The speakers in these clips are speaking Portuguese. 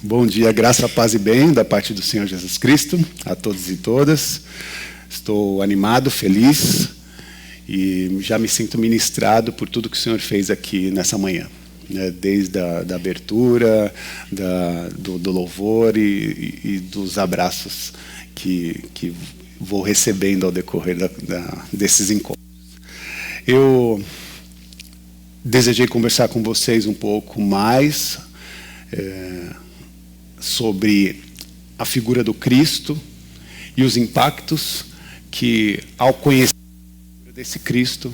Bom dia, graça, paz e bem da parte do Senhor Jesus Cristo a todos e todas. Estou animado, feliz e já me sinto ministrado por tudo que o Senhor fez aqui nessa manhã, né? Desde da abertura, do louvor e dos abraços que vou recebendo ao decorrer desses encontros. Eu desejei conversar com vocês um pouco mais sobre a figura do Cristo e os impactos que, ao conhecer desse Cristo,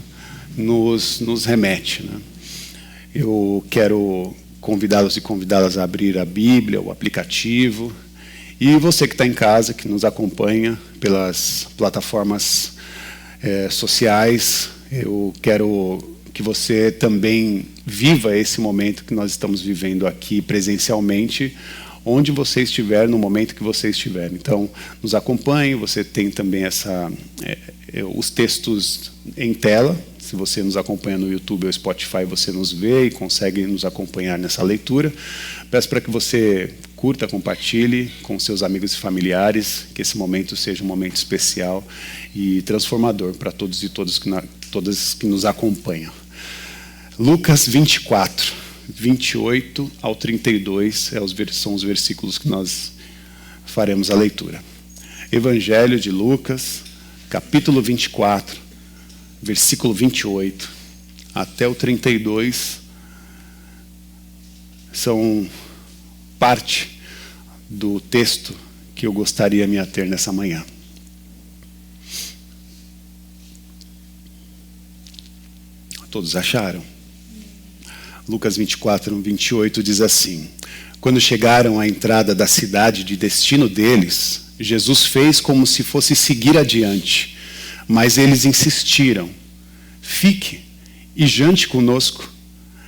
nos remete, né? Eu quero convidá-los e convidá-las a abrir a Bíblia, o aplicativo, e você que está em casa, que nos acompanha pelas plataformas sociais, eu quero que você também viva esse momento que nós estamos vivendo aqui presencialmente, onde você estiver, no momento que você estiver. Então, nos acompanhe, você tem também os textos em tela. Se você nos acompanha no YouTube ou Spotify, você nos vê e consegue nos acompanhar nessa leitura. Peço para que você curta, compartilhe com seus amigos e familiares, que esse momento seja um momento especial e transformador para todos e todas que nos acompanham. Lucas 24, 28 ao 32 são os versículos que nós faremos a leitura. Evangelho de Lucas, capítulo 24, versículo 28 até o 32, são parte do texto que eu gostaria de me ater nessa manhã. Todos acharam? Lucas 24, 28 diz assim: Quando chegaram à entrada da cidade de destino deles, Jesus fez como se fosse seguir adiante, mas eles insistiram: Fique e jante conosco.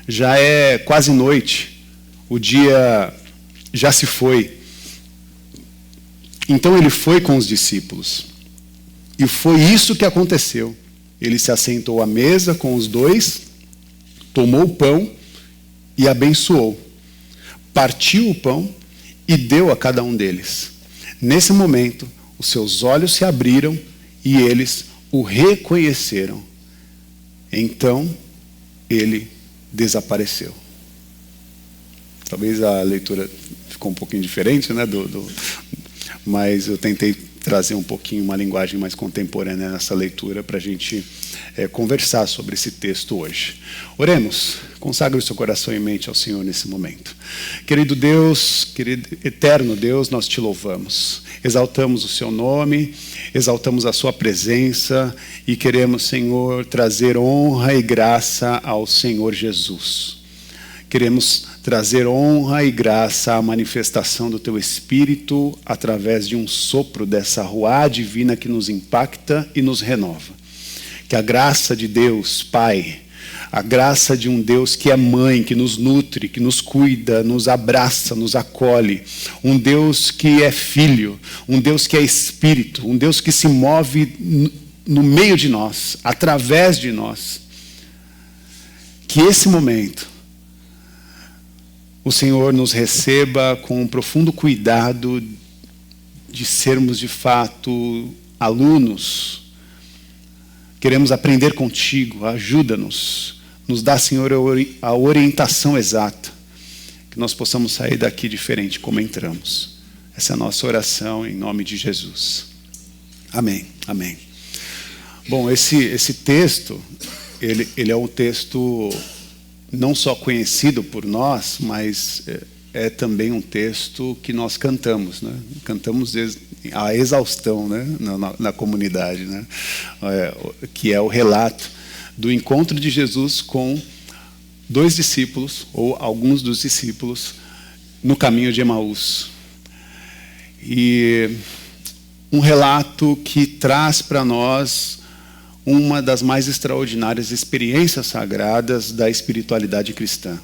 Já é quase noite, o dia já se foi. Então ele foi com os discípulos. E foi isso que aconteceu. Ele se assentou à mesa com os dois, tomou o pão e abençoou. Partiu o pão e deu a cada um deles. Nesse momento, os seus olhos se abriram e eles o reconheceram. Então, ele desapareceu. Talvez a leitura ficou um pouquinho diferente, né, mas eu tentei trazer um pouquinho uma linguagem mais contemporânea nessa leitura para a gente conversar sobre esse texto hoje. Oremos, consagre o seu coração e mente ao Senhor nesse momento. Querido Deus, querido eterno Deus, nós te louvamos. Exaltamos o seu nome, exaltamos a sua presença e queremos, Senhor, trazer honra e graça ao Senhor Jesus. Queremos trazer honra e graça à manifestação do Teu Espírito através de um sopro dessa ruá divina que nos impacta e nos renova. Que a graça de Deus, Pai, a graça de um Deus que é mãe, que nos nutre, que nos cuida, nos abraça, nos acolhe, um Deus que é filho, um Deus que é Espírito, um Deus que se move no meio de nós, através de nós. Que esse momento o Senhor nos receba com um profundo cuidado de sermos de fato alunos. Queremos aprender contigo, ajuda-nos. Nos dá, Senhor, a orientação exata. Que nós possamos sair daqui diferente como entramos. Essa é a nossa oração em nome de Jesus. Amém, amém. Bom, esse texto, ele é um texto não só conhecido por nós, mas é também um texto que nós cantamos, né? Cantamos a exaustão, né? na comunidade, né? Que é o relato do encontro de Jesus com dois discípulos, ou alguns dos discípulos, no caminho de Emaús. E um relato que traz para nós uma das mais extraordinárias experiências sagradas da espiritualidade cristã.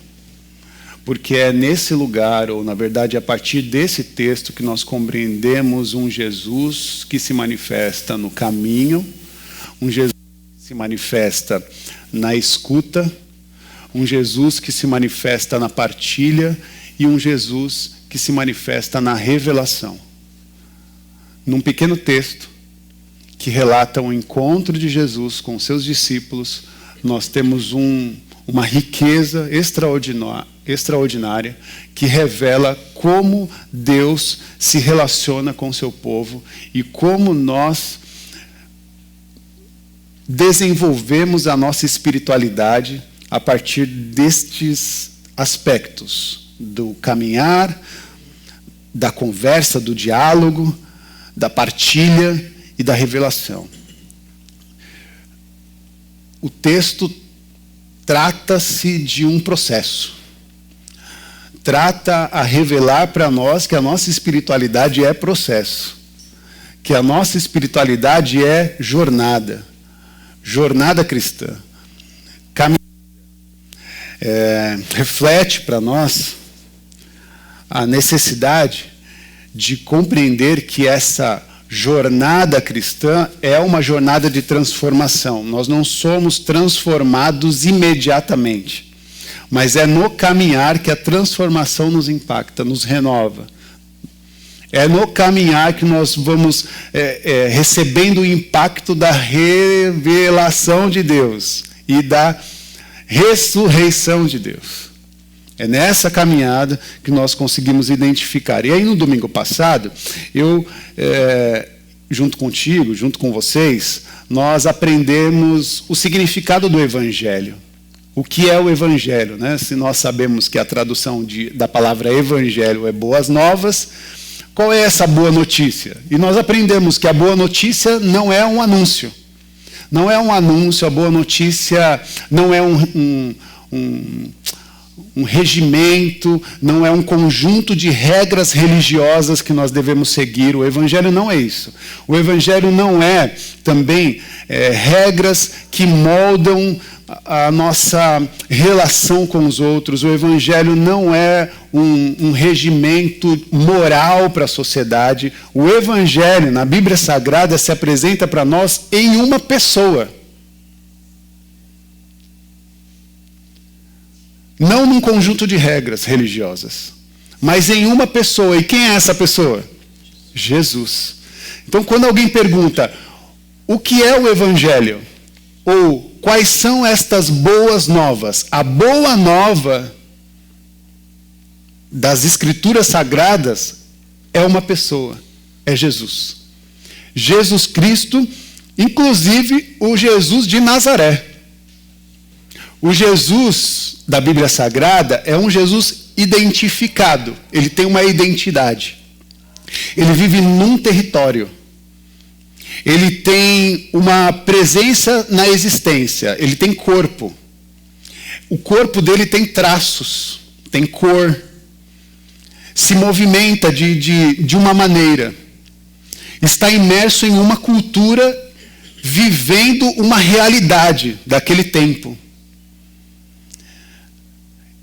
Porque é nesse lugar, ou na verdade a partir desse texto, que nós compreendemos um Jesus que se manifesta no caminho, um Jesus que se manifesta na escuta, um Jesus que se manifesta na partilha e um Jesus que se manifesta na revelação. Num pequeno texto que relata o encontro de Jesus com seus discípulos, nós temos uma riqueza extraordinária que revela como Deus se relaciona com o seu povo e como nós desenvolvemos a nossa espiritualidade a partir destes aspectos do caminhar, da conversa, do diálogo, da partilha e da revelação. O texto trata-se de um processo. Trata a revelar para nós que a nossa espiritualidade é processo. Que a nossa espiritualidade é jornada. Jornada cristã. Reflete para nós a necessidade de compreender que essa jornada cristã é uma jornada de transformação. Nós não somos transformados imediatamente, mas é no caminhar que a transformação nos impacta, nos renova. É no caminhar que nós vamos recebendo o impacto da revelação de Deus e da ressurreição de Deus. É nessa caminhada que nós conseguimos identificar. E aí no domingo passado, eu, junto contigo, junto com vocês, nós aprendemos o significado do Evangelho. O que é o Evangelho, né? Se nós sabemos que a tradução da palavra Evangelho é boas novas, qual é essa boa notícia? E nós aprendemos que a boa notícia não é um anúncio. Não é um anúncio, a boa notícia não é um regimento, não é um conjunto de regras religiosas que nós devemos seguir. O Evangelho não é isso. O Evangelho não é também regras que moldam a nossa relação com os outros. O Evangelho não é um regimento moral para a sociedade. O Evangelho, na Bíblia Sagrada, se apresenta para nós em uma pessoa. Não num conjunto de regras religiosas, mas em uma pessoa. E quem é essa pessoa? Jesus. Então, quando alguém pergunta o que é o Evangelho? Ou quais são estas boas novas? A boa nova das Escrituras Sagradas é uma pessoa, é Jesus. Jesus Cristo, inclusive o Jesus de Nazaré. O Jesus da Bíblia Sagrada é um Jesus identificado, ele tem uma identidade. Ele vive num território. Ele tem uma presença na existência, ele tem corpo. O corpo dele tem traços, tem cor. Se movimenta de uma maneira. Está imerso em uma cultura, vivendo uma realidade daquele tempo.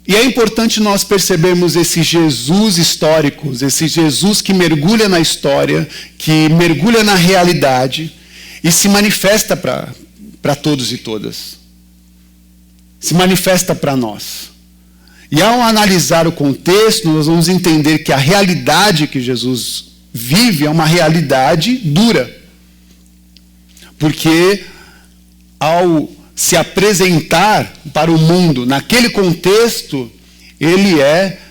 E é importante nós percebermos esse Jesus histórico, esse Jesus que mergulha na história, que mergulha na realidade e se manifesta para todos e todas. Se manifesta para nós. E ao analisar o contexto, nós vamos entender que a realidade que Jesus vive é uma realidade dura. Porque ao se apresentar para o mundo naquele contexto, ele é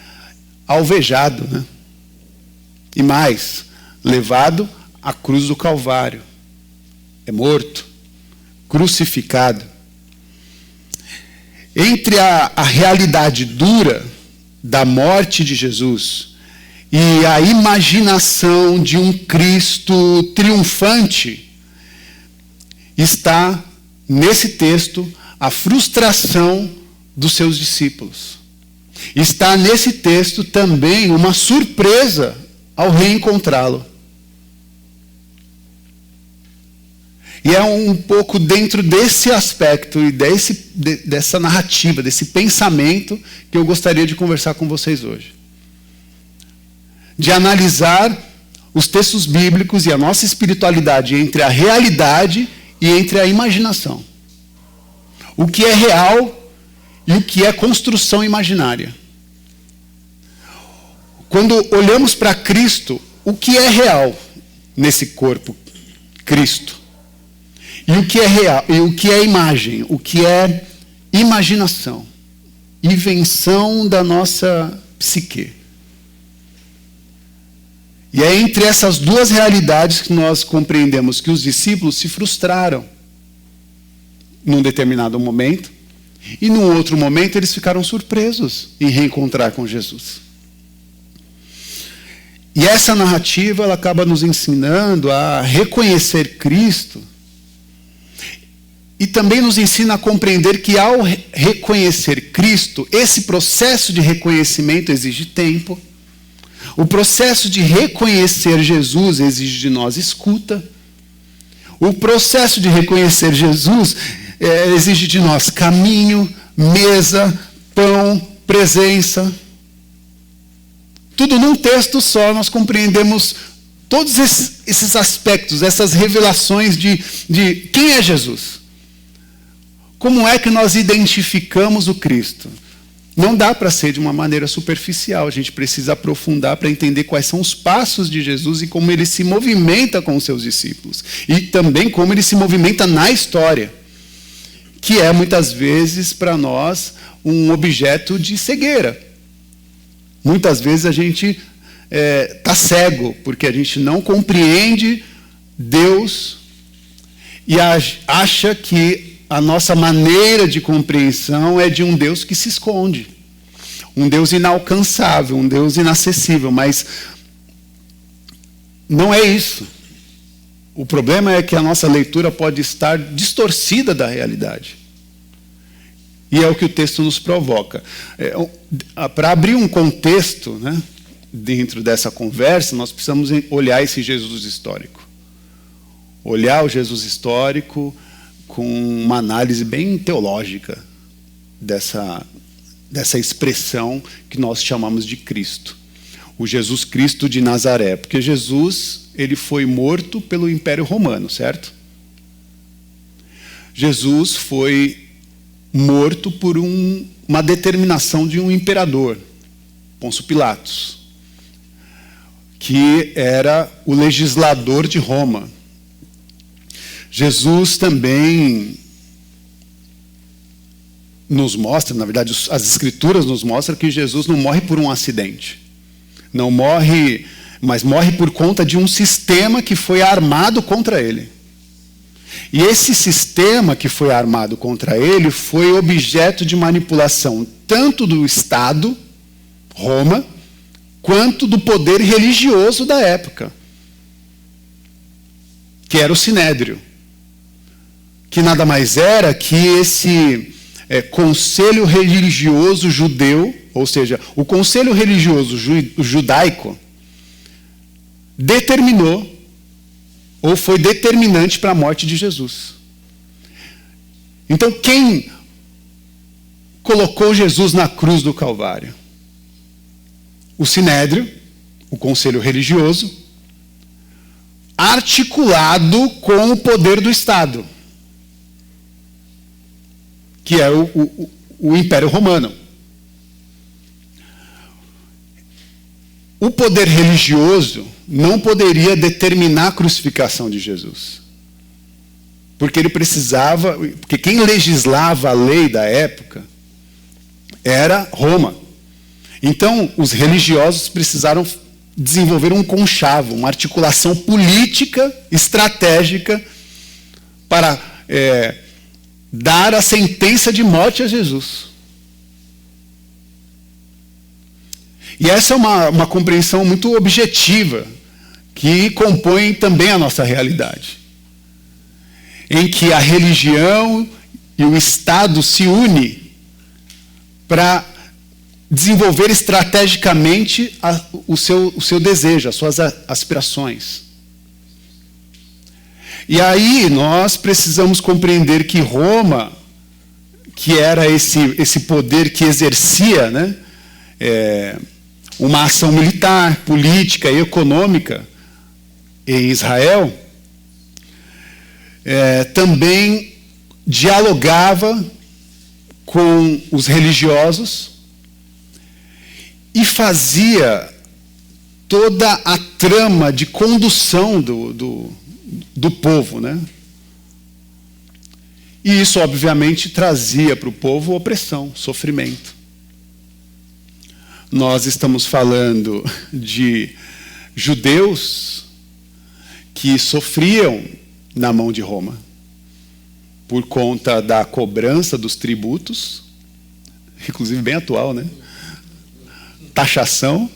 alvejado, né? E mais, levado à cruz do Calvário. É morto, crucificado. Entre a realidade dura da morte de Jesus e a imaginação de um Cristo triunfante, está nesse texto a frustração dos seus discípulos. Está nesse texto também uma surpresa ao reencontrá-lo. E é um pouco dentro desse aspecto e dessa narrativa, desse pensamento que eu gostaria de conversar com vocês hoje. De analisar os textos bíblicos e a nossa espiritualidade entre a realidade e entre a imaginação. O que é real e o que é construção imaginária. quando olhamos para Cristo, o que é real nesse corpo, Cristo? E o que é real, e o que é imagem, o que é imaginação, invenção da nossa psique. E é entre essas duas realidades que nós compreendemos que os discípulos se frustraram num determinado momento, e num outro momento eles ficaram surpresos em reencontrar com Jesus. E essa narrativa ela acaba nos ensinando a reconhecer Cristo e também nos ensina a compreender que ao reconhecer Cristo, esse processo de reconhecimento exige tempo. O processo de reconhecer Jesus exige de nós escuta. O processo de reconhecer Jesus exige de nós caminho, mesa, pão, presença. Tudo num texto só, nós compreendemos todos esses aspectos, essas revelações de quem é Jesus. Como é que nós identificamos o Cristo? Não dá para ser de uma maneira superficial, a gente precisa aprofundar para entender quais são os passos de Jesus e como ele se movimenta com os seus discípulos. E também como ele se movimenta na história, que é muitas vezes para nós um objeto de cegueira. Muitas vezes a gente está cego, porque a gente não compreende Deus e acha que a nossa maneira de compreensão é de um Deus que se esconde. Um Deus inalcançável, um Deus inacessível, mas não é isso. O problema é que a nossa leitura pode estar distorcida da realidade. E é o que o texto nos provoca. Para abrir um contexto, né, dentro dessa conversa, nós precisamos olhar esse Jesus histórico. Olhar o Jesus histórico com uma análise bem teológica dessa expressão que nós chamamos de Cristo. O Jesus Cristo de Nazaré. Porque Jesus, ele foi morto pelo Império Romano, certo? Jesus foi morto por uma determinação de um imperador, Pôncio Pilatos, que era o legislador de Roma. Jesus também nos mostra, na verdade, as Escrituras nos mostram que Jesus não morre por um acidente. Não morre, mas morre por conta de um sistema que foi armado contra ele. E esse sistema que foi armado contra ele foi objeto de manipulação tanto do Estado, Roma, quanto do poder religioso da época, que era o Sinédrio. Que nada mais era que esse conselho religioso judeu, ou seja, o conselho religioso judaico, determinou, ou foi determinante para a morte de Jesus. Então, quem colocou Jesus na cruz do Calvário? O Sinédrio, o conselho religioso, articulado com o poder do Estado, que é o Império Romano. O poder religioso não poderia determinar a crucificação de Jesus. Porque ele precisava, porque quem legislava a lei da época era Roma. Então, os religiosos precisaram desenvolver um conchavo, uma articulação política, estratégica, para dar a sentença de morte a Jesus. E essa é uma compreensão muito objetiva, que compõe também a nossa realidade. Em que a religião e o Estado se unem para desenvolver estrategicamente o seu desejo, as suas aspirações. E aí nós precisamos compreender que Roma, que era esse poder que exercia, né, uma ação militar, política e econômica em Israel, também dialogava com os religiosos e fazia toda a trama de condução do povo, né? E isso, obviamente, trazia para o povo opressão, sofrimento. Nós estamos falando de judeus que sofriam na mão de Roma por conta da cobrança dos tributos, inclusive bem atual, né? Taxação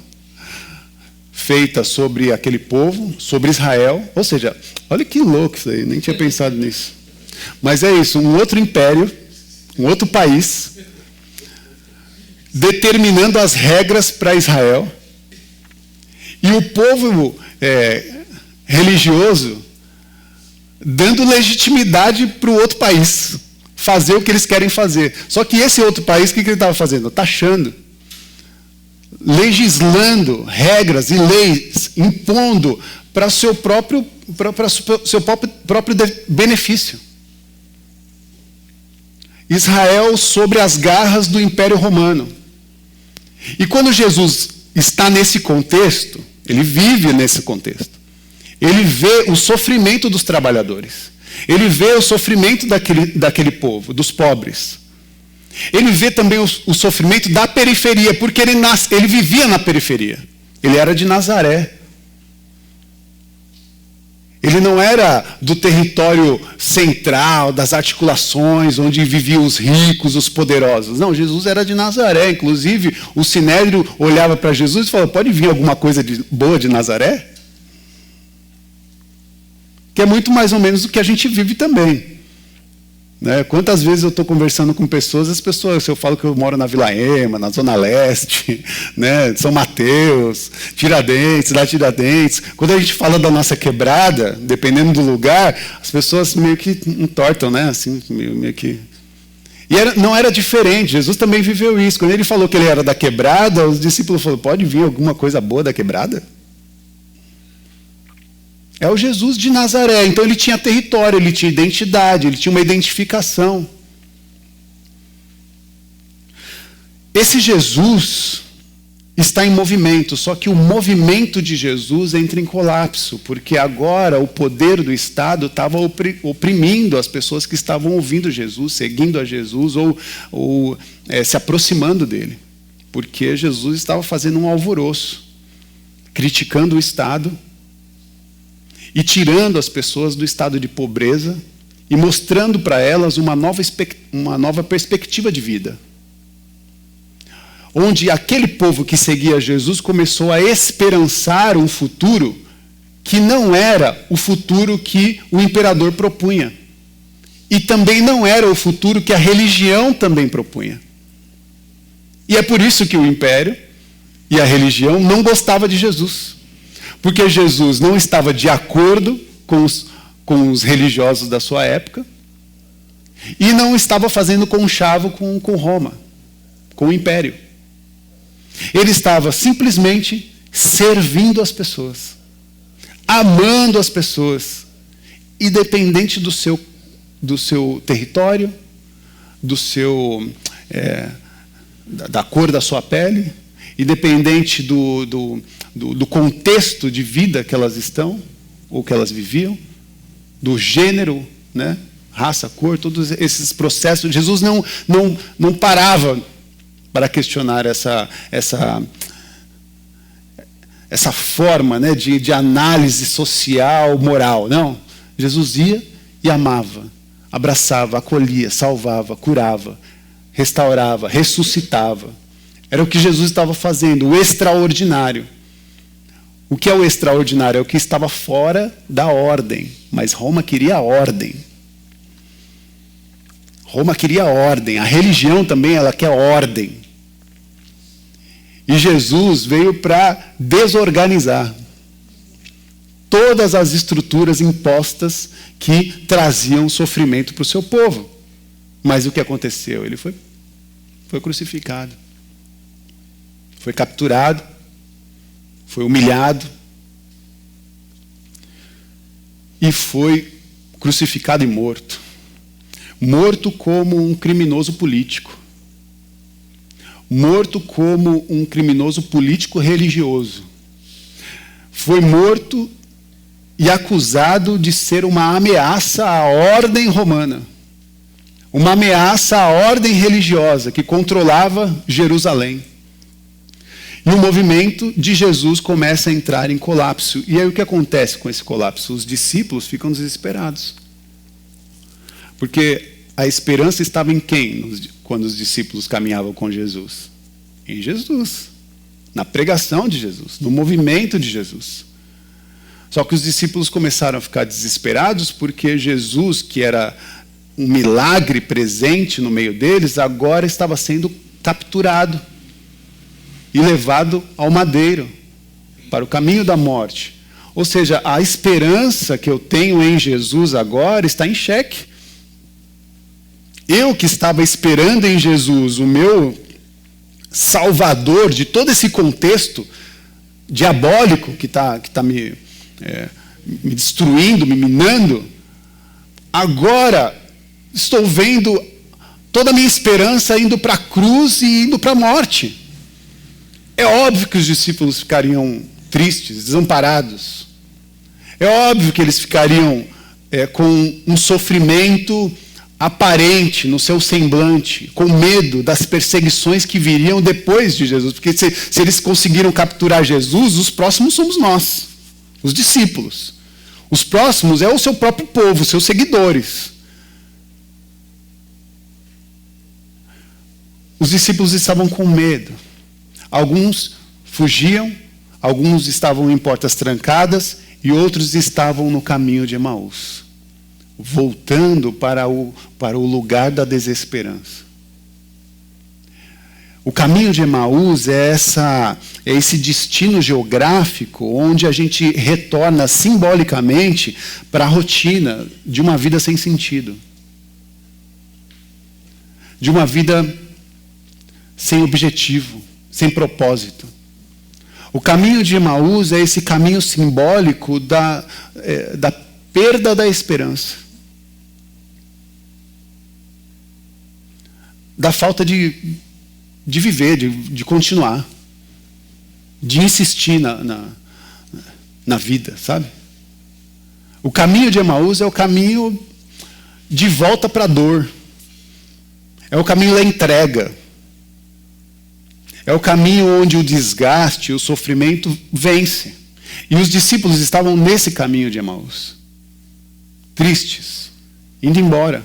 feita sobre aquele povo, sobre Israel. Ou seja, olha que louco isso aí, nem tinha pensado nisso. Mas é isso, um outro império, um outro país, determinando as regras para Israel, e o povo religioso dando legitimidade para o outro país fazer o que eles querem fazer. Só que esse outro país, o que ele estava fazendo? Taxando, legislando regras e leis, impondo para o seu próprio benefício. Israel sobre as garras do Império Romano. E quando Jesus está nesse contexto, ele vive nesse contexto. Ele vê o sofrimento dos trabalhadores. Ele vê o sofrimento daquele povo, dos pobres. Ele vê também o sofrimento da periferia, porque ele vivia na periferia. Ele era de Nazaré. Ele não era do território central, das articulações, onde viviam os ricos, os poderosos. Não, Jesus era de Nazaré. Inclusive, o Sinédrio olhava para Jesus e falava, pode vir alguma coisa boa de Nazaré? Que é muito mais ou menos o que a gente vive também. Né? Quantas vezes eu estou conversando com pessoas, se eu falo que eu moro na Vila Ema, na Zona Leste, né? São Mateus, Tiradentes, lá Tiradentes, quando a gente fala da nossa quebrada, dependendo do lugar, as pessoas meio que entortam, né? Assim, meio que... E não era diferente, Jesus também viveu isso. Quando ele falou que ele era da quebrada, os discípulos falaram, pode vir alguma coisa boa da quebrada? É o Jesus de Nazaré. Então ele tinha território, ele tinha identidade, ele tinha uma identificação. Esse Jesus está em movimento, só que o movimento de Jesus entra em colapso, porque agora o poder do Estado estava oprimindo as pessoas que estavam ouvindo Jesus, seguindo a Jesus ou se aproximando dele. Porque Jesus estava fazendo um alvoroço, criticando o Estado, e tirando as pessoas do estado de pobreza e mostrando para elas uma nova perspectiva de vida. Onde aquele povo que seguia Jesus começou a esperançar um futuro que não era o futuro que o imperador propunha. E também não era o futuro que a religião também propunha. E é por isso que o império e a religião não gostavam de Jesus. Porque Jesus não estava de acordo com os religiosos da sua época e não estava fazendo conchavo com Roma, com o império. Ele estava simplesmente servindo as pessoas, amando as pessoas, independente do seu território, da cor da sua pele, independente do contexto de vida que elas estão, ou que elas viviam, do gênero, né? Raça, cor, todos esses processos. Jesus não parava para questionar essa forma, né, de análise social, moral. Não. Jesus ia e amava, abraçava, acolhia, salvava, curava, restaurava, ressuscitava. Era o que Jesus estava fazendo, o extraordinário. O que é o extraordinário? É o que estava fora da ordem. Mas Roma queria a ordem. Roma queria a ordem. A religião também, ela quer ordem. E Jesus veio para desorganizar todas as estruturas impostas que traziam sofrimento para o seu povo. Mas o que aconteceu? Ele foi crucificado. Foi capturado, foi humilhado e foi crucificado e morto. Morto como um criminoso político. Morto como um criminoso político religioso. foi morto e acusado de ser uma ameaça à ordem romana. Uma ameaça à ordem religiosa que controlava Jerusalém. E o movimento de Jesus começa a entrar em colapso. E aí o que acontece com esse colapso? Os discípulos ficam desesperados. Porque a esperança estava em quem quando os discípulos caminhavam com Jesus? Em Jesus. Na pregação de Jesus. No movimento de Jesus. Só que os discípulos começaram a ficar desesperados porque Jesus, que era um milagre presente no meio deles, agora estava sendo capturado e levado ao madeiro, para o caminho da morte. Ou seja, a esperança que eu tenho em Jesus agora está em xeque. Eu que estava esperando em Jesus, o meu salvador de todo esse contexto diabólico que está me destruindo, me minando, agora estou vendo toda a minha esperança indo para a cruz e indo para a morte. É óbvio que os discípulos ficariam tristes, desamparados. É óbvio que eles ficariam com um sofrimento aparente no seu semblante, com medo das perseguições que viriam depois de Jesus. Porque se eles conseguiram capturar Jesus, os próximos somos nós, os discípulos. Os próximos é o seu próprio povo, os seus seguidores. Os discípulos estavam com medo. Alguns fugiam, alguns estavam em portas trancadas e outros estavam no caminho de Emaús, voltando para o lugar da desesperança. O caminho de Emaús é esse destino geográfico onde a gente retorna simbolicamente para a rotina de uma vida sem sentido. De uma vida sem objetivo, sem propósito. O caminho de Emaús é esse caminho simbólico da perda da esperança. Da falta de viver, de continuar. De insistir na vida, sabe? O caminho de Emaús é o caminho de volta para a dor. É o caminho da entrega. É o caminho onde o desgaste, o sofrimento vence. E os discípulos estavam nesse caminho de Emaús. Tristes, indo embora.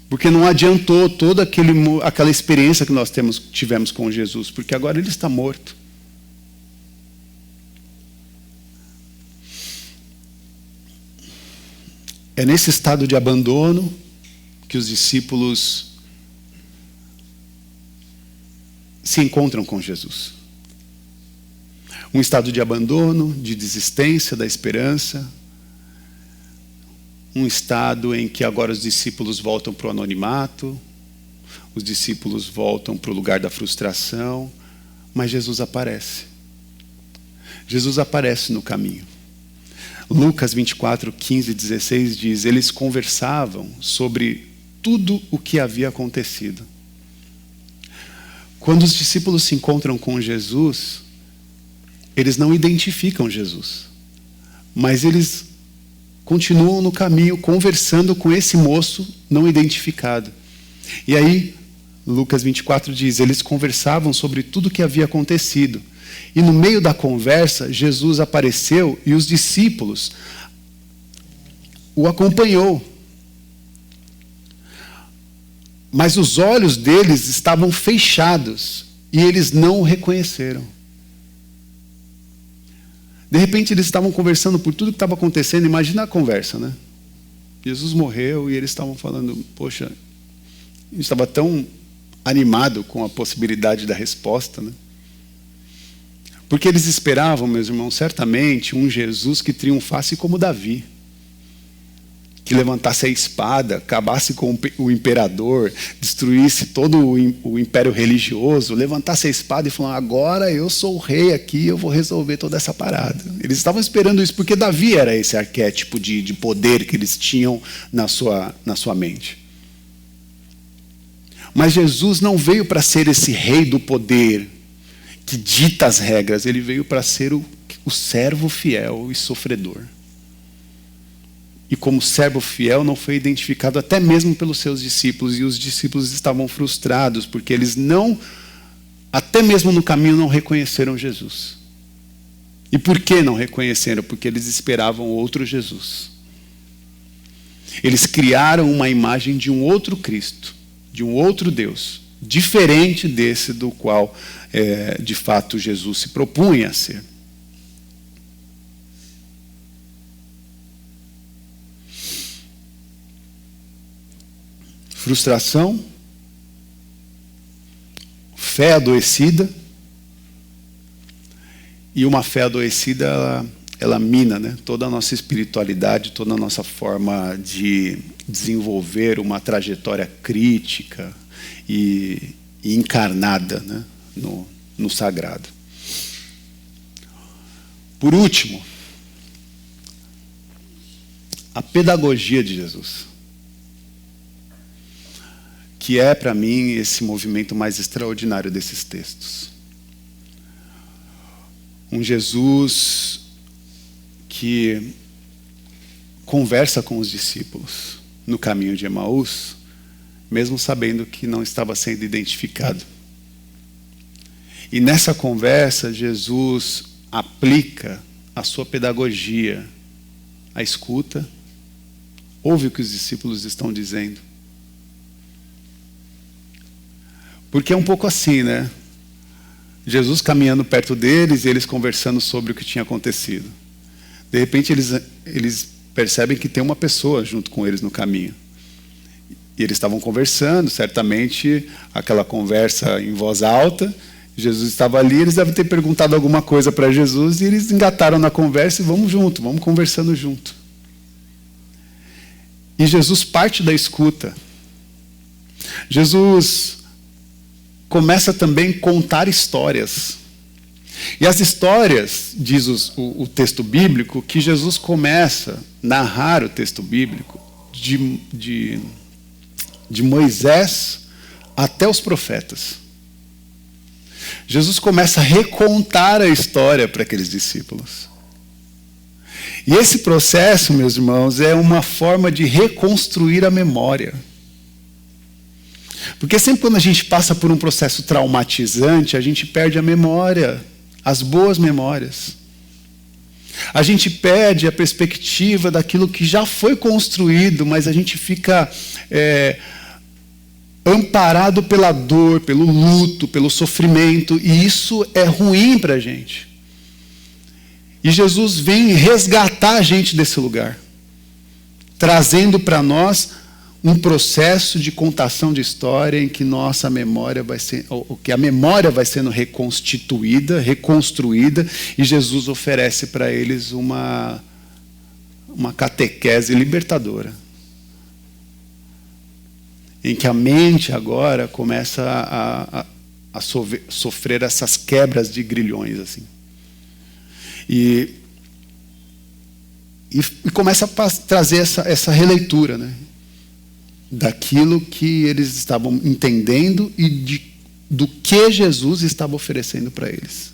Porque não adiantou toda aquela experiência que nós tivemos com Jesus, porque agora ele está morto. É nesse estado de abandono que os discípulos se encontram com Jesus. Um estado de abandono, de desistência da esperança, um estado em que agora os discípulos voltam para o anonimato, os discípulos voltam para o lugar da frustração, mas Jesus aparece. Jesus aparece no caminho. Lucas 24, 15 e 16 diz: eles conversavam sobre tudo o que havia acontecido. Quando os discípulos se encontram com Jesus, eles não identificam Jesus, mas eles continuam no caminho conversando com esse moço não identificado. E aí, Lucas 24 diz, eles conversavam sobre tudo o que havia acontecido. E no meio da conversa, Jesus apareceu e os discípulos o acompanhou. Mas os olhos deles estavam fechados e eles não o reconheceram. De repente eles estavam conversando por tudo que estava acontecendo. Imagina a conversa, né? Jesus morreu e eles estavam falando, poxa, a gente estava tão animado com a possibilidade da resposta, né? Porque eles esperavam, meus irmãos, certamente um Jesus que triunfasse como Davi, que levantasse a espada, acabasse com o imperador, destruísse todo o império religioso, levantasse a espada e falasse, agora eu sou o rei aqui, eu vou resolver toda essa parada. Eles estavam esperando isso, porque Davi era esse arquétipo de poder que eles tinham na sua mente. Mas Jesus não veio para ser esse rei do poder, que dita as regras, ele veio para ser o o servo fiel e sofredor. E como servo fiel não foi identificado até mesmo pelos seus discípulos, e os discípulos estavam frustrados, porque eles não, até mesmo no caminho, não reconheceram Jesus. E por que não reconheceram? Porque eles esperavam outro Jesus. Eles criaram uma imagem de um outro Cristo, de um outro Deus, diferente desse do qual, de fato, Jesus se propunha a ser. Frustração, fé adoecida, e uma fé adoecida, ela mina, né, toda a nossa espiritualidade, toda a nossa forma de desenvolver uma trajetória crítica e encarnada, né, no sagrado. Por último, a pedagogia de Jesus, que é, para mim, esse movimento mais extraordinário desses textos. Um Jesus que conversa com os discípulos no caminho de Emaús, mesmo sabendo que não estava sendo identificado. E nessa conversa, Jesus aplica a sua pedagogia à escuta, ouve o que os discípulos estão dizendo. Porque é um pouco assim, né? Jesus caminhando perto deles e eles conversando sobre o que tinha acontecido. De repente eles percebem que tem uma pessoa junto com eles no caminho. E eles estavam conversando, certamente aquela conversa em voz alta. Jesus estava ali, eles devem ter perguntado alguma coisa para Jesus e eles engataram na conversa e vamos junto, vamos conversando junto. E Jesus parte da escuta. Jesus começa também a contar histórias. E as histórias, diz o texto bíblico, que Jesus começa a narrar o texto bíblico de Moisés até os profetas. Jesus começa a recontar a história para aqueles discípulos. E esse processo, meus irmãos, é uma forma de reconstruir a memória. Porque sempre quando a gente passa por um processo traumatizante, a gente perde a memória, as boas memórias. A gente perde a perspectiva daquilo que já foi construído, mas a gente fica amparado pela dor, pelo luto, pelo sofrimento, e isso é ruim para a gente. E Jesus vem resgatar a gente desse lugar, trazendo para nós um processo de contação de história em que nossa memória vai ser, ou que a memória vai sendo reconstituída, reconstruída, e Jesus oferece para eles uma catequese libertadora, em que a mente agora começa a sofrer essas quebras de grilhões, assim, e começa a trazer essa releitura, né, daquilo que eles estavam entendendo e do que Jesus estava oferecendo para eles.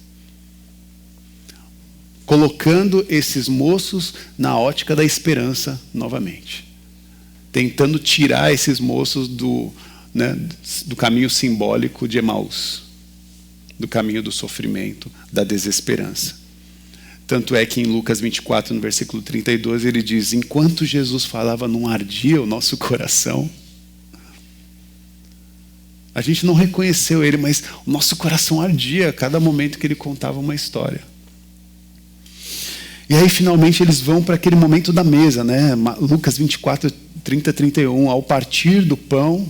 Colocando esses moços na ótica da esperança novamente. Tentando tirar esses moços do caminho simbólico de Emaús. Do caminho do sofrimento, da desesperança. Tanto é que em Lucas 24, no versículo 32, ele diz: enquanto Jesus falava, não ardia o nosso coração. A gente não reconheceu ele, mas o nosso coração ardia a cada momento que ele contava uma história. E aí, finalmente, eles vão para aquele momento da mesa, né? Lucas 24, 30, 31. Ao partir do pão,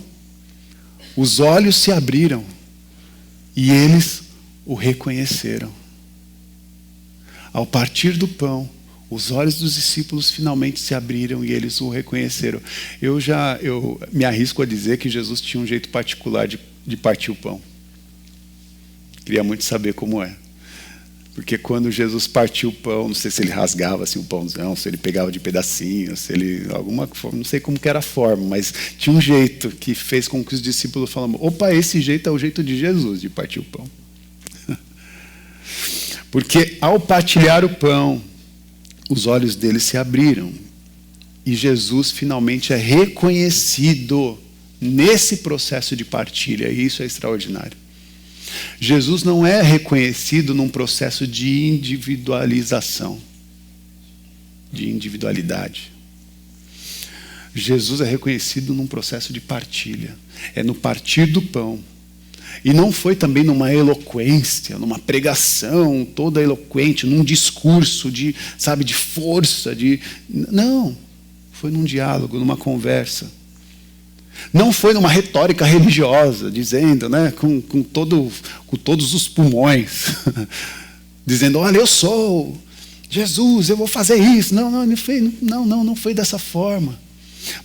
os olhos se abriram e eles o reconheceram. Ao partir do pão, os olhos dos discípulos finalmente se abriram e eles o reconheceram. Eu me arrisco a dizer que Jesus tinha um jeito particular de partir o pão. Queria muito saber como é. Porque quando Jesus partiu o pão, não sei se ele rasgava assim o pãozão, se ele pegava de pedacinhos, se ele alguma forma, não sei como que era a forma, mas tinha um jeito que fez com que os discípulos falassem: opa, esse jeito é o jeito de Jesus de partir o pão. Porque ao partilhar o pão, os olhos deles se abriram. E Jesus finalmente é reconhecido nesse processo de partilha. E isso é extraordinário. Jesus não é reconhecido num processo de individualização, de individualidade. Jesus é reconhecido num processo de partilha. É no partir do pão. E não foi também numa eloquência, numa pregação toda eloquente, num discurso de, sabe, de força, não. Foi num diálogo, numa conversa. Não foi numa retórica religiosa, dizendo, né, com todos os pulmões, dizendo, olha, eu sou Jesus, eu vou fazer isso. Não foi dessa forma.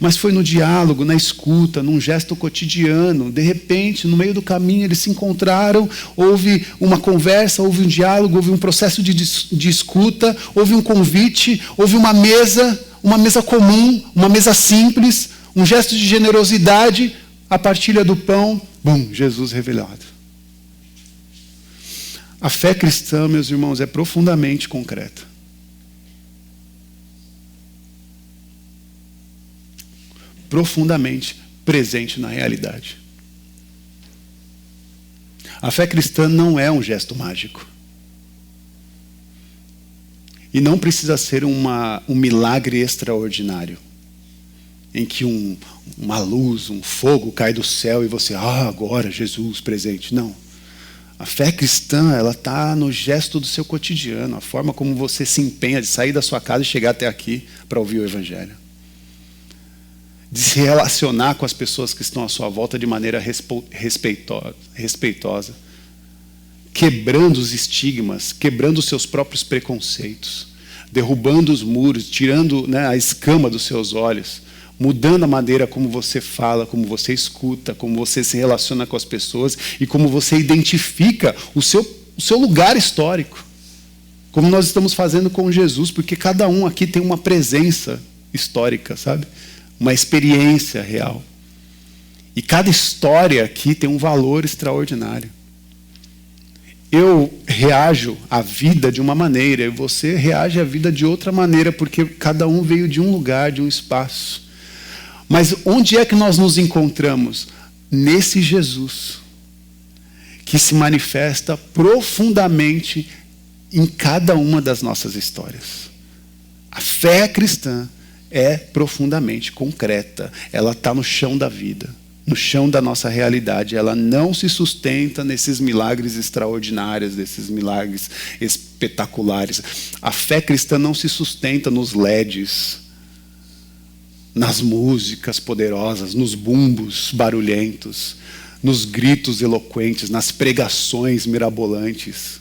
Mas foi no diálogo, na escuta, num gesto cotidiano. De repente, no meio do caminho, eles se encontraram, houve uma conversa, houve um diálogo, houve um processo de escuta, houve um convite, houve uma mesa comum, uma mesa simples, um gesto de generosidade, a partilha do pão, Jesus revelado. A fé cristã, meus irmãos, é profundamente concreta. Profundamente presente na realidade. A fé cristã não é um gesto mágico. E não precisa ser um milagre extraordinário, em que uma luz, um fogo cai do céu e você, agora Jesus presente. Não. A fé cristã, ela está no gesto do seu cotidiano, a forma como você se empenha de sair da sua casa e chegar até aqui para ouvir o Evangelho. De se relacionar com as pessoas que estão à sua volta de maneira respeitosa, quebrando os estigmas, quebrando os seus próprios preconceitos, derrubando os muros, tirando, né, a escama dos seus olhos, mudando a maneira como você fala, como você escuta, como você se relaciona com as pessoas e como você identifica o seu lugar histórico, como nós estamos fazendo com Jesus, porque cada um aqui tem uma presença histórica, sabe? Uma experiência real. E cada história aqui tem um valor extraordinário. Eu reajo à vida de uma maneira e você reage à vida de outra maneira, porque cada um veio de um lugar, de um espaço. Mas onde é que nós nos encontramos? Nesse Jesus, que se manifesta profundamente em cada uma das nossas histórias. A fé cristã é profundamente concreta. Ela está no chão da vida, no chão da nossa realidade. Ela não se sustenta nesses milagres extraordinários, desses milagres espetaculares. A fé cristã não se sustenta nos LEDs, nas músicas poderosas, nos bumbos barulhentos, nos gritos eloquentes, nas pregações mirabolantes.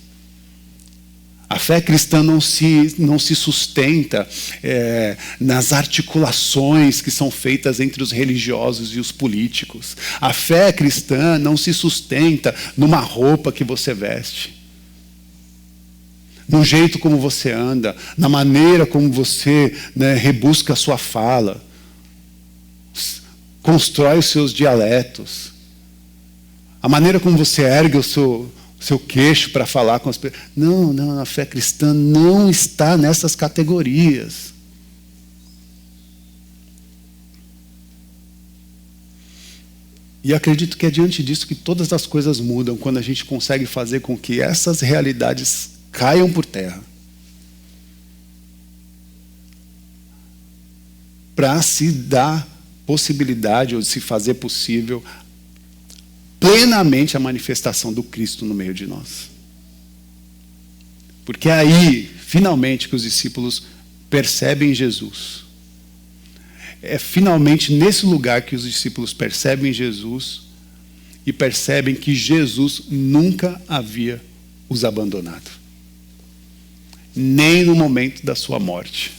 A fé cristã não se sustenta nas articulações que são feitas entre os religiosos e os políticos. A fé cristã não se sustenta numa roupa que você veste, no jeito como você anda, na maneira como você, né, rebusca a sua fala, constrói os seus dialetos, a maneira como você ergue o seu queixo para falar com as pessoas. Não, a fé cristã não está nessas categorias. E acredito que é diante disso que todas as coisas mudam, quando a gente consegue fazer com que essas realidades caiam por terra, para se dar possibilidade, ou se fazer possível, plenamente a manifestação do Cristo no meio de nós. Porque é aí, finalmente, que os discípulos percebem Jesus. É finalmente nesse lugar que os discípulos percebem Jesus e percebem que Jesus nunca havia os abandonado. Nem no momento da sua morte.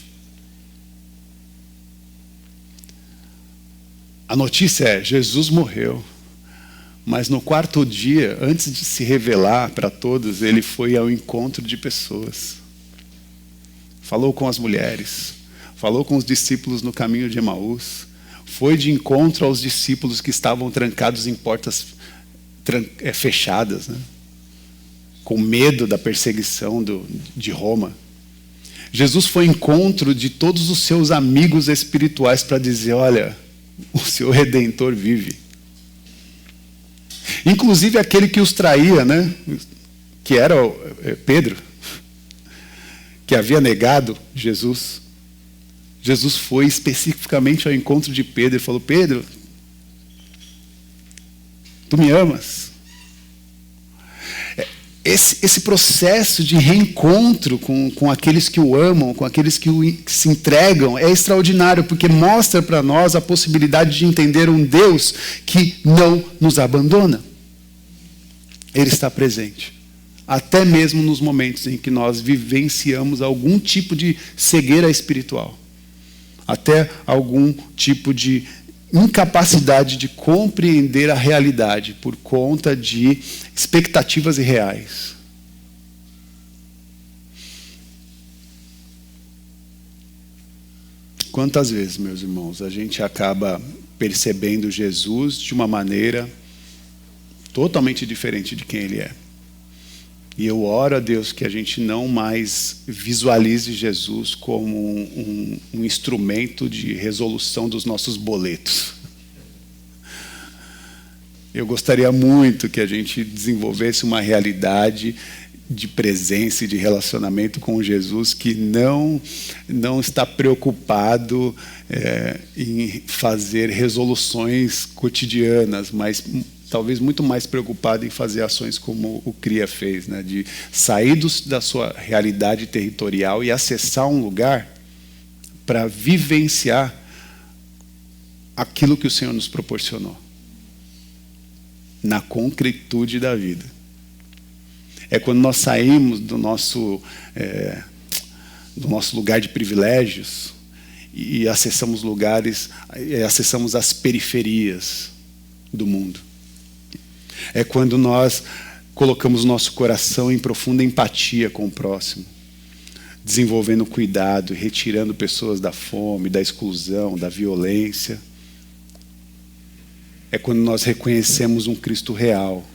A notícia é: Jesus morreu. Mas no quarto dia, antes de se revelar para todos, ele foi ao encontro de pessoas. Falou com as mulheres, falou com os discípulos no caminho de Emaús, foi de encontro aos discípulos que estavam trancados em portas fechadas, né? com medo da perseguição de Roma. Jesus foi ao encontro de todos os seus amigos espirituais para dizer, olha, o seu Redentor vive. Inclusive aquele que os traía, né? Que era Pedro, que havia negado Jesus. Jesus foi especificamente ao encontro de Pedro e falou, Pedro, tu me amas? Esse processo de reencontro com aqueles que o amam, com aqueles que se entregam, é extraordinário, porque mostra para nós a possibilidade de entender um Deus que não nos abandona. Ele está presente, até mesmo nos momentos em que nós vivenciamos algum tipo de cegueira espiritual, até algum tipo de incapacidade de compreender a realidade por conta de expectativas irreais. Quantas vezes, meus irmãos, a gente acaba percebendo Jesus de uma maneira totalmente diferente de quem Ele é. E eu oro a Deus que a gente não mais visualize Jesus como um instrumento de resolução dos nossos boletos. Eu gostaria muito que a gente desenvolvesse uma realidade de presença e de relacionamento com Jesus que não está preocupado em fazer resoluções cotidianas, mas talvez muito mais preocupado em fazer ações como o CRIA fez, né? De sair da sua realidade territorial e acessar um lugar para vivenciar aquilo que o Senhor nos proporcionou, na concretude da vida. É quando nós saímos do nosso lugar de privilégios e acessamos lugares, acessamos as periferias do mundo. É quando nós colocamos nosso coração em profunda empatia com o próximo, desenvolvendo cuidado, retirando pessoas da fome, da exclusão, da violência. É quando nós reconhecemos um Cristo real.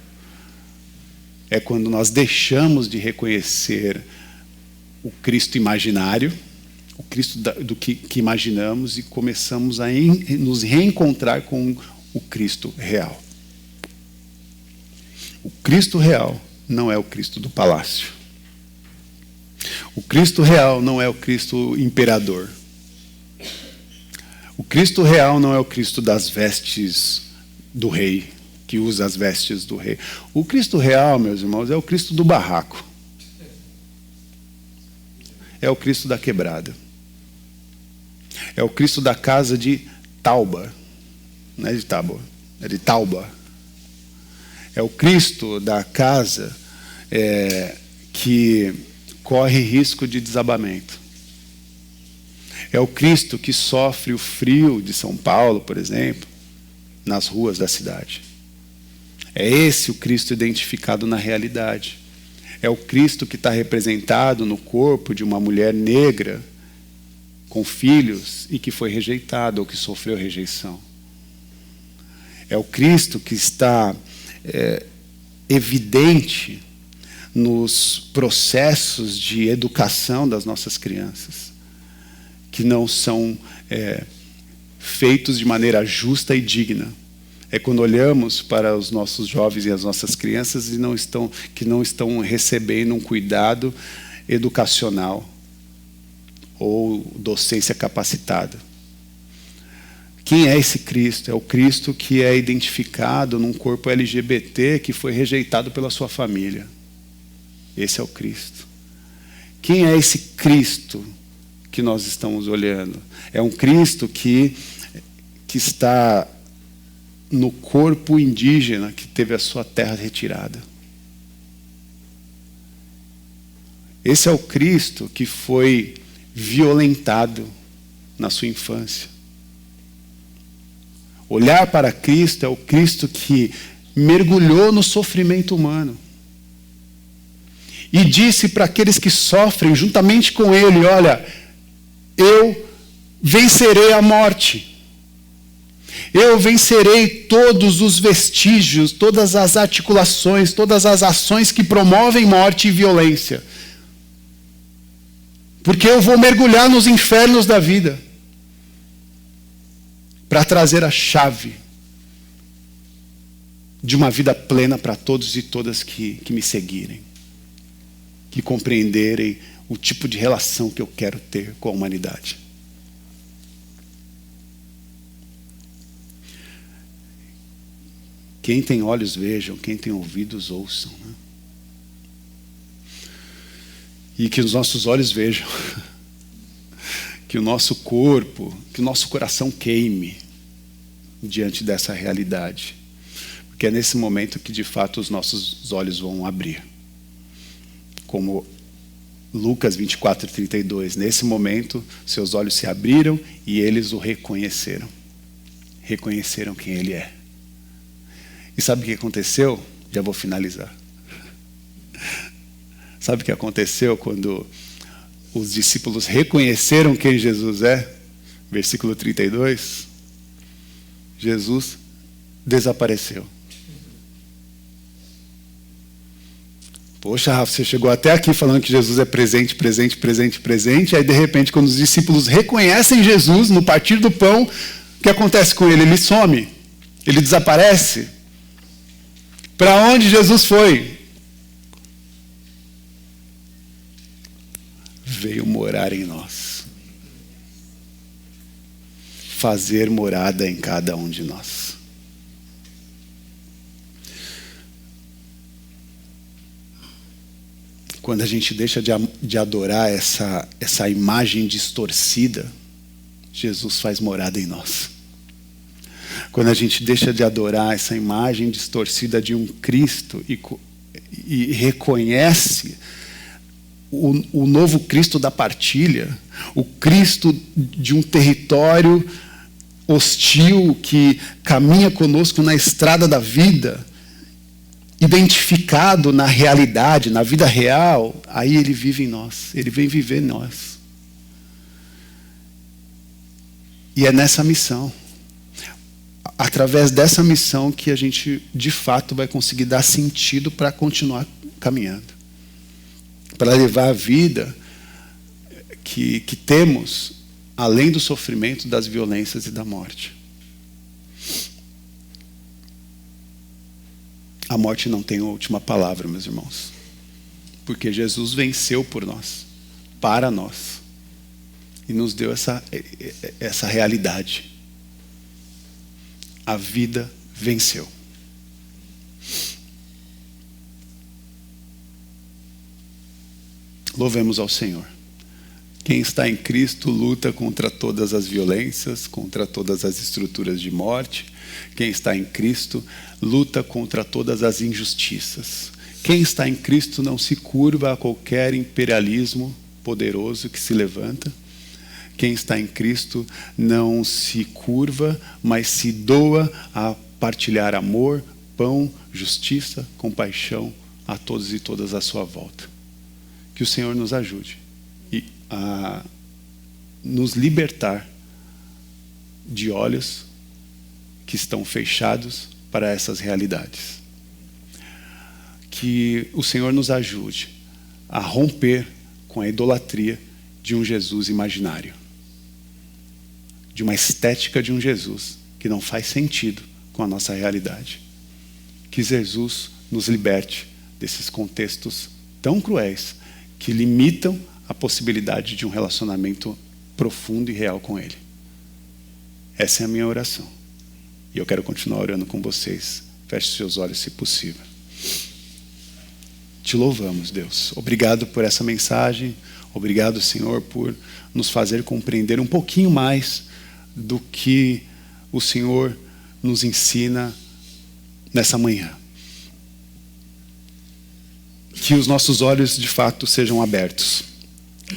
É quando nós deixamos de reconhecer o Cristo imaginário, o Cristo do que imaginamos, e começamos a nos reencontrar com o Cristo real. O Cristo real não é o Cristo do palácio. O Cristo real não é o Cristo imperador. O Cristo real não é o Cristo das vestes do rei, que usa as vestes do rei. O Cristo real, meus irmãos, é o Cristo do barraco. É o Cristo da quebrada. É o Cristo da casa de Tauba. Não é de Tábua, é de Tauba. É o Cristo da casa que corre risco de desabamento. É o Cristo que sofre o frio de São Paulo, por exemplo, nas ruas da cidade. É esse o Cristo identificado na realidade. É o Cristo que está representado no corpo de uma mulher negra com filhos e que foi rejeitada ou que sofreu rejeição. É o Cristo que está evidente nos processos de educação das nossas crianças, que não são feitos de maneira justa e digna. É quando olhamos para os nossos jovens e as nossas crianças e que não estão recebendo um cuidado educacional ou docência capacitada. Quem é esse Cristo? É o Cristo que é identificado num corpo LGBT que foi rejeitado pela sua família. Esse é o Cristo. Quem é esse Cristo que nós estamos olhando? É um Cristo que está no corpo indígena que teve a sua terra retirada. Esse é o Cristo que foi violentado na sua infância. Olhar para Cristo é o Cristo que mergulhou no sofrimento humano e disse para aqueles que sofrem juntamente com Ele, olha, eu vencerei a morte. Eu vencerei todos os vestígios, todas as articulações, todas as ações que promovem morte e violência. Porque eu vou mergulhar nos infernos da vida para trazer a chave de uma vida plena para todos e todas que me seguirem, que compreenderem o tipo de relação que eu quero ter com a humanidade. Quem tem olhos vejam, quem tem ouvidos ouçam, né? E que os nossos olhos vejam, que o nosso corpo, que o nosso coração queime diante dessa realidade. Porque é nesse momento que de fato os nossos olhos vão abrir. Como Lucas 24:32, nesse momento seus olhos se abriram e eles o reconheceram. Reconheceram quem ele é. E sabe o que aconteceu? Já vou finalizar. Sabe o que aconteceu quando os discípulos reconheceram quem Jesus é? Versículo 32. Jesus desapareceu. Poxa, Rafa, você chegou até aqui falando que Jesus é presente, presente, presente, presente. Aí, de repente, quando os discípulos reconhecem Jesus no partir do pão, o que acontece com ele? Ele some. Ele desaparece. Para onde Jesus foi? Veio morar em nós. Fazer morada em cada um de nós. Quando a gente deixa de adorar essa imagem distorcida, Jesus faz morada em nós. Quando a gente deixa de adorar essa imagem distorcida de um Cristo e reconhece o novo Cristo da partilha, o Cristo de um território hostil que caminha conosco na estrada da vida, identificado na realidade, na vida real, aí ele vive em nós, ele vem viver em nós. E é nessa missão, através dessa missão, que a gente de fato vai conseguir dar sentido para continuar caminhando, para levar a vida que temos além do sofrimento, das violências e da morte. A morte não tem a última palavra, meus irmãos, porque Jesus venceu por nós, para nós, e nos deu essa realidade. A vida venceu. Louvemos ao Senhor. Quem está em Cristo luta contra todas as violências, contra todas as estruturas de morte. Quem está em Cristo luta contra todas as injustiças. Quem está em Cristo não se curva a qualquer imperialismo poderoso que se levanta. Quem está em Cristo não se curva, mas se doa a partilhar amor, pão, justiça, compaixão a todos e todas à sua volta. Que o Senhor nos ajude a nos libertar de olhos que estão fechados para essas realidades. Que o Senhor nos ajude a romper com a idolatria de um Jesus imaginário, de uma estética de um Jesus que não faz sentido com a nossa realidade. Que Jesus nos liberte desses contextos tão cruéis que limitam a possibilidade de um relacionamento profundo e real com Ele. Essa é a minha oração. E eu quero continuar orando com vocês. Feche seus olhos, se possível. Te louvamos, Deus. Obrigado por essa mensagem. Obrigado, Senhor, por nos fazer compreender um pouquinho mais do que o Senhor nos ensina nessa manhã. Que os nossos olhos, de fato, sejam abertos.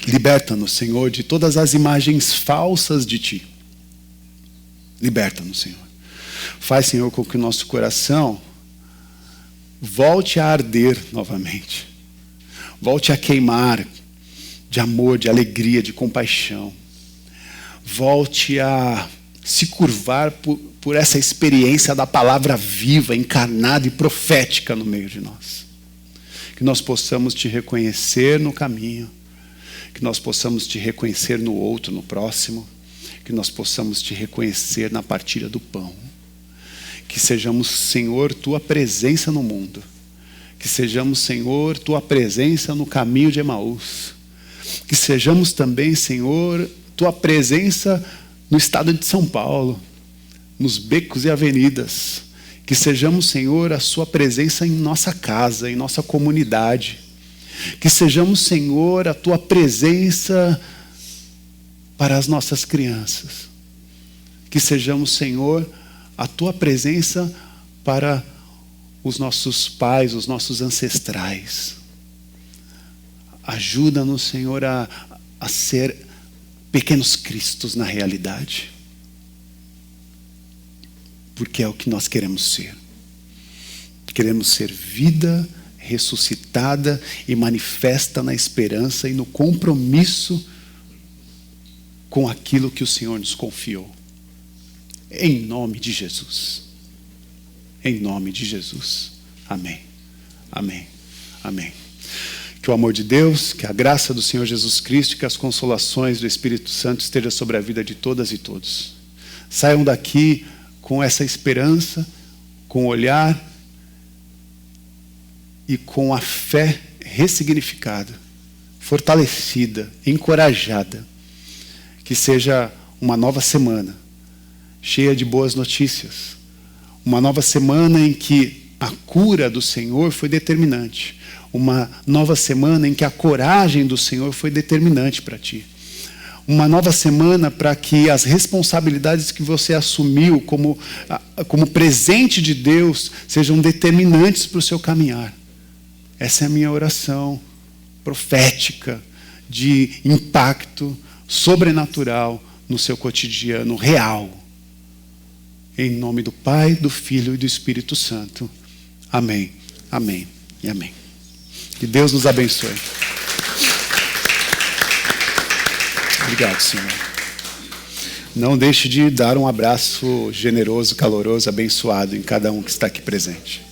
Liberta-nos, Senhor, de todas as imagens falsas de Ti. Liberta-nos, Senhor. Faz, Senhor, com que o nosso coração volte a arder novamente. Volte a queimar de amor, de alegria, de compaixão. Volte a se curvar por essa experiência da palavra viva, encarnada e profética no meio de nós. Que nós possamos te reconhecer no caminho, que nós possamos te reconhecer no outro, no próximo, que nós possamos te reconhecer na partilha do pão. Que sejamos, Senhor, tua presença no mundo. Que sejamos, Senhor, tua presença no caminho de Emaús. Que sejamos também, Senhor, tua presença no estado de São Paulo, nos becos e avenidas. Que sejamos, Senhor, a sua presença em nossa casa, em nossa comunidade. Que sejamos, Senhor, a tua presença para as nossas crianças. Que sejamos, Senhor, a tua presença para os nossos pais, os nossos ancestrais. Ajuda-nos, Senhor, a ser pequenos cristos na realidade. Porque é o que nós queremos ser. Queremos ser vida ressuscitada e manifesta na esperança e no compromisso com aquilo que o Senhor nos confiou. Em nome de Jesus. Em nome de Jesus. Amém. Amém. Amém. Que o amor de Deus, que a graça do Senhor Jesus Cristo, que as consolações do Espírito Santo estejam sobre a vida de todas e todos. Saiam daqui com essa esperança, com o olhar e com a fé ressignificada, fortalecida, encorajada. Que seja uma nova semana, cheia de boas notícias. Uma nova semana em que a cura do Senhor foi determinante. Uma nova semana em que a coragem do Senhor foi determinante para ti. Uma nova semana para que as responsabilidades que você assumiu como presente de Deus sejam determinantes para o seu caminhar. Essa é a minha oração profética de impacto sobrenatural no seu cotidiano real. Em nome do Pai, do Filho e do Espírito Santo. Amém, amém e amém. Que Deus nos abençoe. Obrigado, Senhor. Não deixe de dar um abraço generoso, caloroso, abençoado em cada um que está aqui presente.